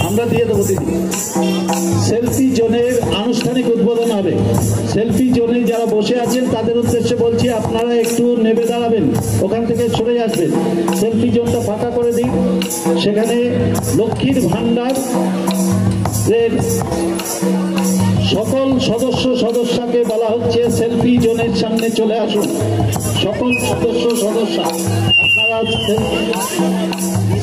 আমরা দিয়ে দেবো দিদি। সেলফি জোনের আনুষ্ঠানিক উদ্বোধন হবে। সেলফি জোনে যারা বসে আছেন তাদের উদ্দেশ্যে বলছি, আপনারা একটু নেমে দাঁড়াবেন, ওখান থেকে সরে আসবেন। সেলফি জোনটা ফাঁকা করে দিন। সেখানে লক্ষ্মীর ভান্ডার সকল সদস্যকে বলা হচ্ছে সেলফি জোনের সামনে চলে আসুন। সকল সদস্য আপনারা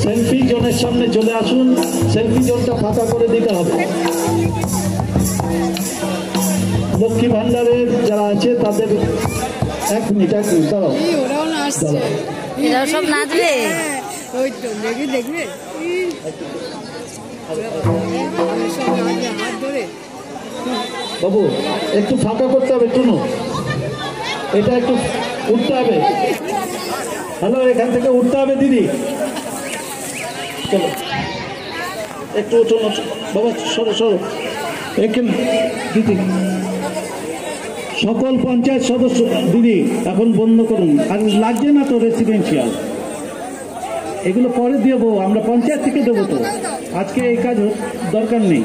সেলফি জোনের সামনে চলে আসুন। সেলফি জোনটা ফাঁকা করে দিতে হবে। লক্ষ্মী ভান্ডারের যারা আছে তাদের এক মিনিট দাঁড়াও। সব নাচবে, দেখবে বাবু, একটু ফাঁকা করতে হবে, একটু এটা একটু উঠতে হবে। হ্যালো, এখান থেকে উঠতে হবে দিদি। চলো একটু উঠুন বাবা, সরো এখানে দিদি। সকল পঞ্চায়েত সদস্য দিদি এখন বন্ধ করুন। আর লাগছে না তো রেসিডেন্সিয়াল, এগুলো পরে দেবো, আমরা পঞ্চায়েত থেকে দেবো, তো আজকে এই কাজ দরকার নেই।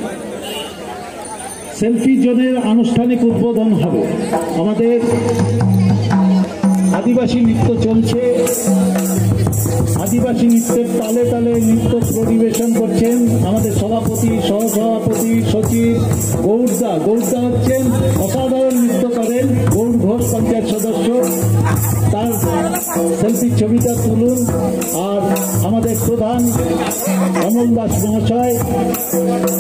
সেলফি জোনের আনুষ্ঠানিক উদ্বোধন হবে। আমাদের আদিবাসী নৃত্য চলছে। আদিবাসী নৃত্যের তালে তালে নৃত্য পরিবেশন করছেন আমাদের সভাপতি, সহসভাপতি, সচিব গৌরদা হচ্ছেন, অসাধারণ নৃত্য করেন। গৌর ঘোষ পঞ্চায়েত সদস্য, তার সেলফির ছবিটা তুলুন। আর আমাদের প্রধান অমল দাস মহাশয়,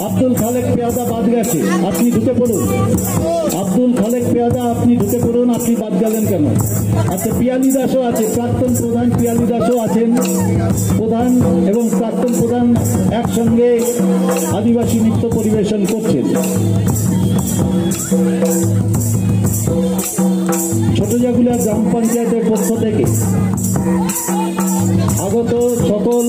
আব্দুল খালেক পেয়াদা বাদ গেছে, আপনি ঢুকে পড়ুন। আব্দুল খালেক পেয়াদা আপনি ঢুকে পড়ুন, আপনি বাদ গেলেন কেন? আচ্ছা, পিয়ালি দাসও আছে, প্রাক্তন প্রধান পিয়ালি দাসও আছেন। প্রধান এবং প্রাক্তন প্রধান একসঙ্গে আদিবাসী নৃত্য পরিবেশন করছেন। ছোটজাগুলা গ্রাম পঞ্চায়েতের পক্ষ থেকে আগত সকল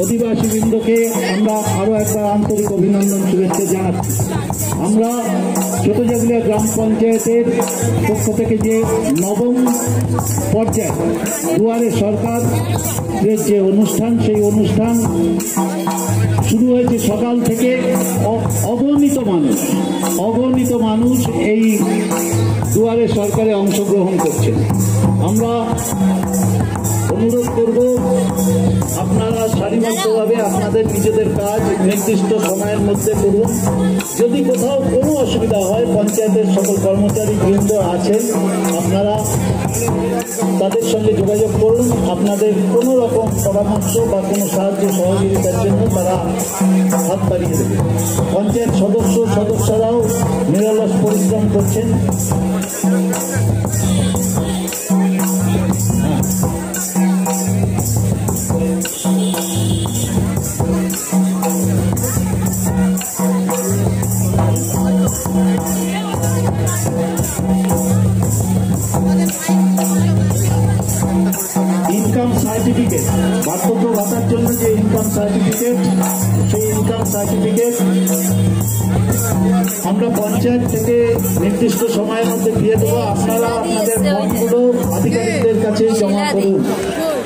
অধিবাসীবৃন্দকে আমরা আরো একবার আন্তরিক অভিনন্দন, শুভেচ্ছা জানাচ্ছি। আমরা ছোটজাগুলা গ্রাম পঞ্চায়েতের পক্ষ থেকে যে নবম পর্যায়ে দুয়ারে সরকার যে অনুষ্ঠান, সেই অনুষ্ঠান শুরু হয়েছে সকাল থেকে। অগণিত মানুষ এই দুয়ারে সরকারে অংশগ্রহণ করছেন। আমরা অনুরোধ করব, আপনারা সারিবদ্ধভাবে আপনাদের নিজেদের কাজ নির্দিষ্ট সময়ের মধ্যে করুন। যদি কোথাও কোনো অসুবিধা হয়, পঞ্চায়েতের সকল কর্মচারী বৃন্দ আছেন, আপনারা তাদের সঙ্গে যোগাযোগ করুন। আপনাদের কোনো রকম পরামর্শ বা কোনো সাহায্য সহযোগিতার জন্য তারা হাত বাড়িয়ে দেবে। পঞ্চায়েত সদস্যরাও নিরলস পরিশ্রম করছেন। ইনকাম সার্টিফিকেট, বার্ধক্য ভাতার জন্য যে ইনকাম সার্টিফিকেট, সেই ইনকাম সার্টিফিকেট আমরা পঞ্চায়েত থেকে নির্দিষ্ট সময়ের মধ্যে দিয়ে দেবো। আপনারা আপনাদের ফর্মগুলো আধিকারিকদের কাছে জমা করুন।